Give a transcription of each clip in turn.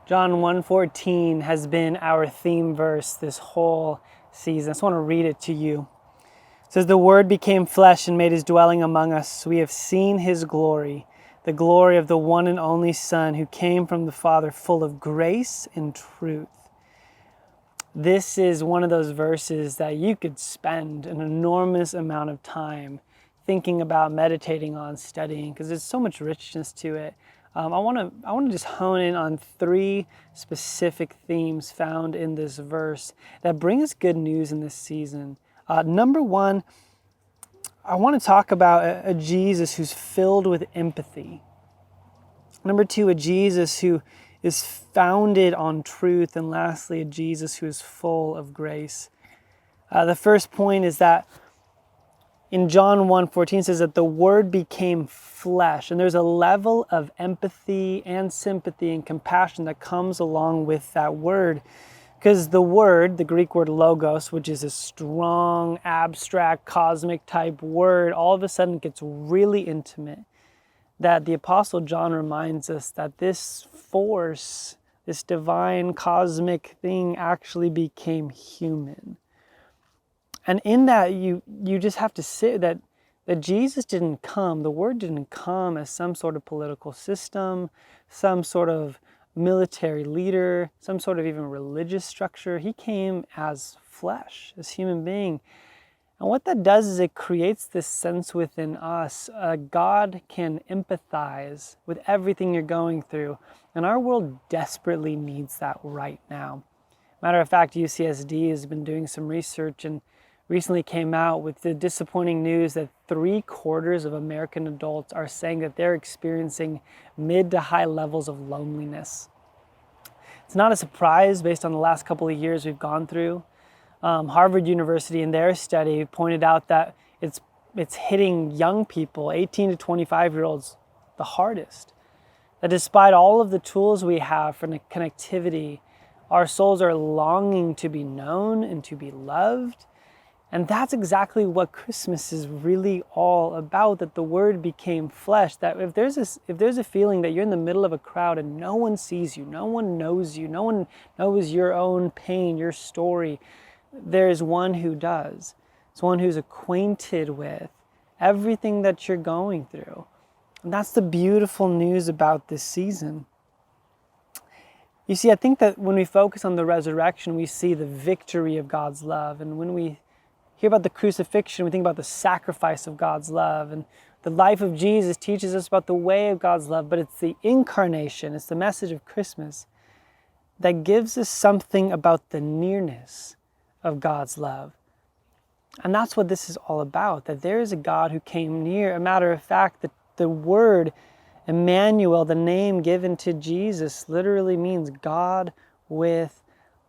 John 1:14 has been our theme verse this whole season. I just want to read it to you. It says, "The Word became flesh and made his dwelling among us. We have seen his glory, the glory of the one and only Son who came from the Father, full of grace and truth." This is one of those verses that you could spend an enormous amount of time thinking about, meditating on, studying, because there's so much richness to it. I want to just hone in on three specific themes found in this verse that bring us good news in this season. Number one, I want to talk about a Jesus who's filled with empathy. Number two, a Jesus who is founded on truth. And lastly, a Jesus who is full of grace. The first point is that in John 1:14 says that the Word became flesh, and there's a level of empathy and sympathy and compassion that comes along with that word, because the word, the Greek word logos, which is a strong, abstract, cosmic type word, all of a sudden gets really intimate. That the Apostle John reminds us that this force, this divine cosmic thing actually became human. And in that, you just have to sit that Jesus didn't come, the Word didn't come as some sort of political system, some sort of military leader, some sort of even religious structure. He came as flesh, as human being. And what that does is it creates this sense within us. God can empathize with everything you're going through. And our world desperately needs that right now. Matter of fact, UCSD has been doing some research and recently came out with the disappointing news that 3/4 of American adults are saying that they're experiencing mid to high levels of loneliness. It's not a surprise based on the last couple of years we've gone through. Harvard University in their study pointed out that it's hitting young people, 18 to 25-year-olds, the hardest. That despite all of the tools we have for connectivity, our souls are longing to be known and to be loved. And that's exactly what Christmas is really all about, that the Word became flesh. That if there's a feeling that you're in the middle of a crowd and no one sees you, no one knows you, no one knows your own pain, your story, there's one who does. It's one who's acquainted with everything that you're going through. And that's the beautiful news about this season. You see, I think that when we focus on the resurrection, we see the victory of God's love. And when we hear about the crucifixion, we think about the sacrifice of God's love. And the life of Jesus teaches us about the way of God's love, but it's the incarnation, it's the message of Christmas that gives us something about the nearness of God's love. And that's what this is all about, that there is a God who came near. A matter of fact, the word Emmanuel, the name given to Jesus, literally means God with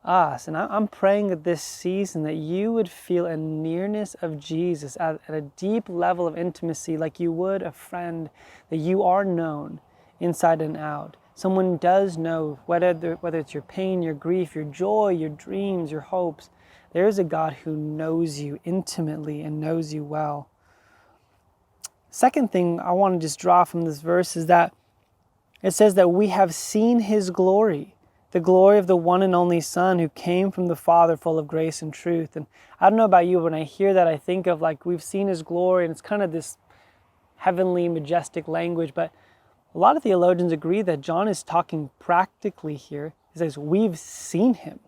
us. And I'm praying that this season that you would feel a nearness of Jesus at a deep level of intimacy, like you would a friend, that you are known inside and out. Someone does know, whether it's your pain, your grief, your joy, your dreams, your hopes. There is a God who knows you intimately and knows you well. Second thing I want to just draw from this verse is that it says that we have seen his glory, the glory of the one and only Son who came from the Father, full of grace and truth. And I don't know about you, when I hear that, I think of like we've seen his glory, and it's kind of this heavenly, majestic language. But a lot of theologians agree that John is talking practically here. He says, we've seen him.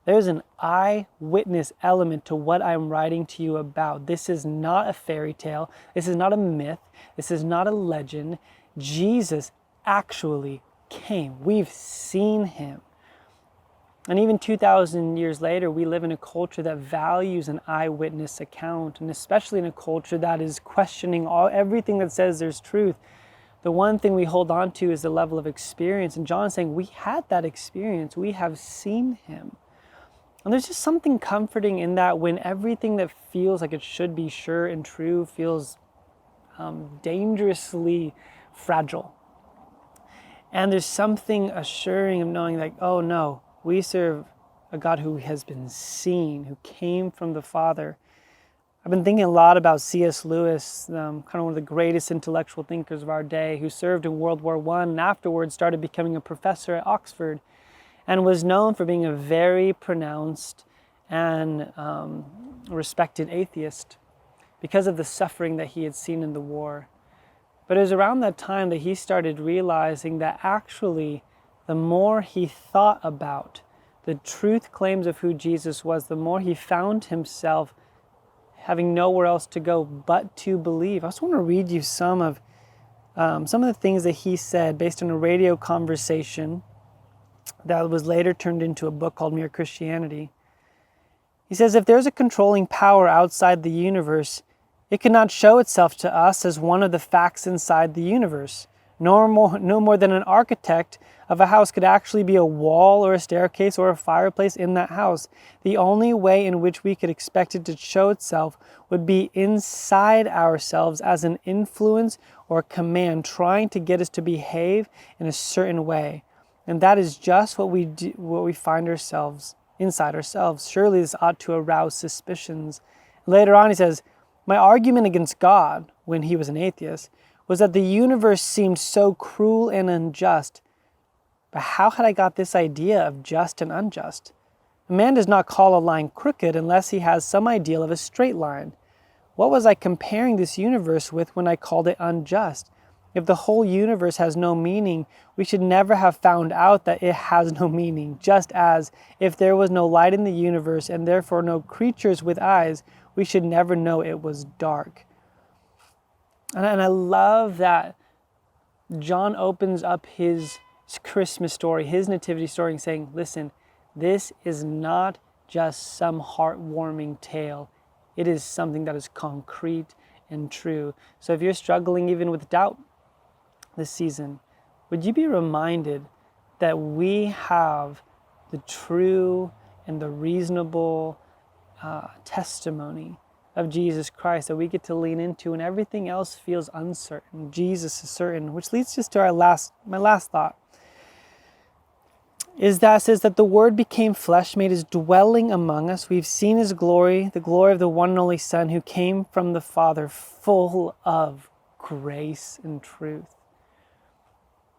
There's an eyewitness element to what I'm writing to you about. This is not a fairy tale. This is not a myth. This is not a legend. Jesus actually came. We've seen him. And even 2,000 years later, we live in a culture that values an eyewitness account, and especially in a culture that is questioning everything that says there's truth. The one thing we hold on to is the level of experience. And John is saying, we had that experience. We have seen him. And there's just something comforting in that when everything that feels like it should be sure and true feels dangerously fragile. And there's something assuring of knowing like, oh no, we serve a God who has been seen, who came from the Father. I've been thinking a lot about C.S. Lewis, kind of one of the greatest intellectual thinkers of our day, who served in World War I and afterwards started becoming a professor at Oxford, and was known for being a very pronounced and respected atheist because of the suffering that he had seen in the war. But it was around that time that he started realizing that actually the more he thought about the truth claims of who Jesus was, the more he found himself having nowhere else to go but to believe. I just want to read you some of the things that he said based on a radio conversation that was later turned into a book called Mere Christianity. He says, if there's a controlling power outside the universe, it cannot show itself to us as one of the facts inside the universe. No more than an architect of a house could actually be a wall or a staircase or a fireplace in that house. The only way in which we could expect it to show itself would be inside ourselves as an influence or command trying to get us to behave in a certain way. And that is just what we find ourselves inside ourselves. Surely this ought to arouse suspicions. Later on he says, my argument against God, when he was an atheist, was that the universe seemed so cruel and unjust. But how had I got this idea of just and unjust? A man does not call a line crooked unless he has some ideal of a straight line. What was I comparing this universe with when I called it unjust? If the whole universe has no meaning, we should never have found out that it has no meaning, just as if there was no light in the universe and therefore no creatures with eyes, we should never know it was dark. And I love that John opens up his Christmas story, his nativity story, saying, listen, this is not just some heartwarming tale. It is something that is concrete and true. So if you're struggling even with doubt this season, would you be reminded that we have the true and the reasonable testimony of Jesus Christ that we get to lean into, and everything else feels uncertain. Jesus is certain, which leads just to my last thought. Is that says that the Word became flesh, made his dwelling among us. We've seen his glory, the glory of the one and only Son who came from the Father, full of grace and truth.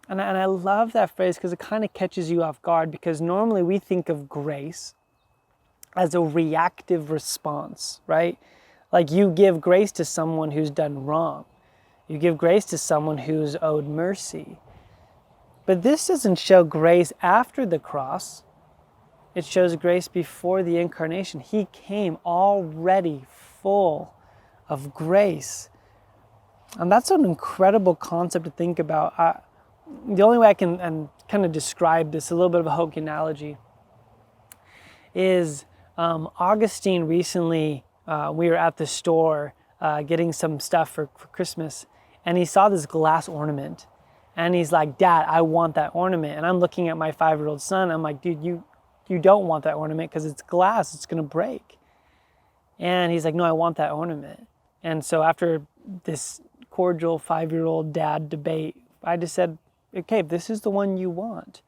And I love that phrase because it kind of catches you off guard, because normally we think of grace as a reactive response, right? Like you give grace to someone who's done wrong. You give grace to someone who's owed mercy. But this doesn't show grace after the cross. It shows grace before the incarnation. He came already full of grace. And that's an incredible concept to think about. The only way I can kind of describe this, a little bit of a hokey analogy, is Augustine recently, we were at the store getting some stuff for Christmas, and he saw this glass ornament. And he's like, Dad, I want that ornament. And I'm looking at my 5-year-old son. I'm like, dude, you don't want that ornament because it's glass. It's going to break. And he's like, no, I want that ornament. And so after this cordial 5-year-old dad debate, I just said, okay, if this is the one you want,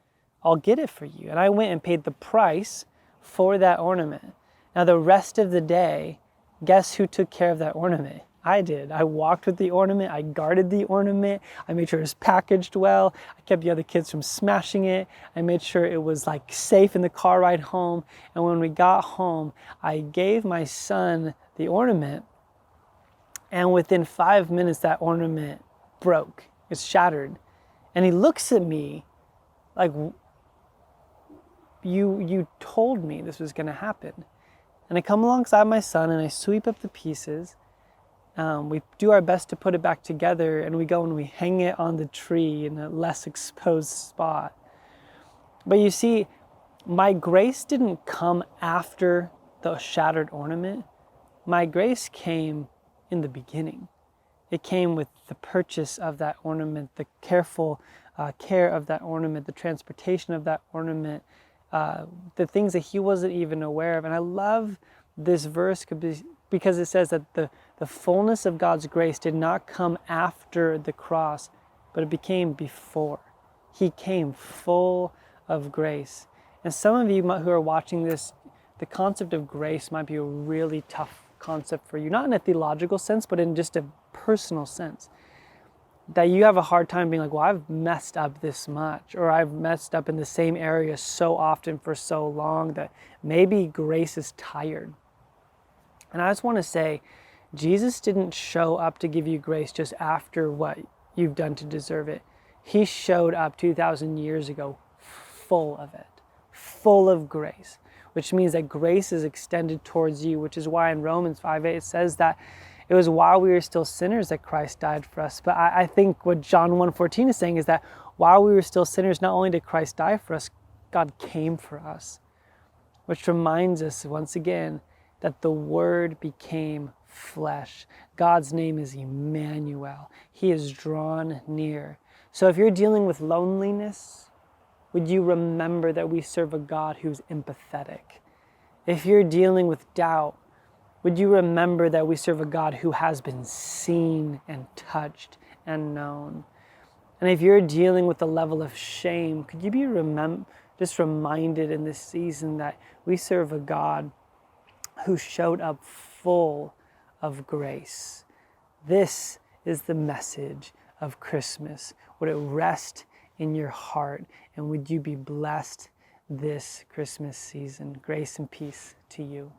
I'll get it for you. And I went and paid the price for that ornament. Now, the rest of the day, guess who took care of that ornament? I did. I walked with the ornament. I guarded the ornament. I made sure it was packaged well. I kept the other kids from smashing it. I made sure it was like safe in the car ride home. And when we got home, I gave my son the ornament. And within 5 minutes, that ornament broke. It's shattered. And he looks at me like, you told me this was going to happen. And I come alongside my son and I sweep up the pieces. We do our best to put it back together, and we go and we hang it on the tree in a less exposed spot. But you see, my grace didn't come after the shattered ornament. My grace came in the beginning. It came with the purchase of that ornament, the careful care of that ornament, the transportation of that ornament, the things that he wasn't even aware of. And I love this verse because it says that the fullness of God's grace did not come after the cross, but it became before. He came full of grace. And some of you who are watching this, the concept of grace might be a really tough concept for you, not in a theological sense, but in just a personal sense. That you have a hard time being like, well, I've messed up this much, or I've messed up in the same area so often for so long that maybe grace is tired. And I just want to say, Jesus didn't show up to give you grace just after what you've done to deserve it. He showed up 2,000 years ago full of it, full of grace, which means that grace is extended towards you, which is why in Romans 5:8 it says that it was while we were still sinners that Christ died for us. But I think what John 1:14 is saying is that while we were still sinners, not only did Christ die for us, God came for us, which reminds us once again that the Word became flesh. God's name is Emmanuel. He is drawn near. So if you're dealing with loneliness, would you remember that we serve a God who's empathetic? If you're dealing with doubt, would you remember that we serve a God who has been seen and touched and known? And if you're dealing with a level of shame, could you be just reminded in this season that we serve a God who showed up full of grace? This is the message of Christmas. Would it rest in your heart? And would you be blessed this Christmas season? Grace and peace to you.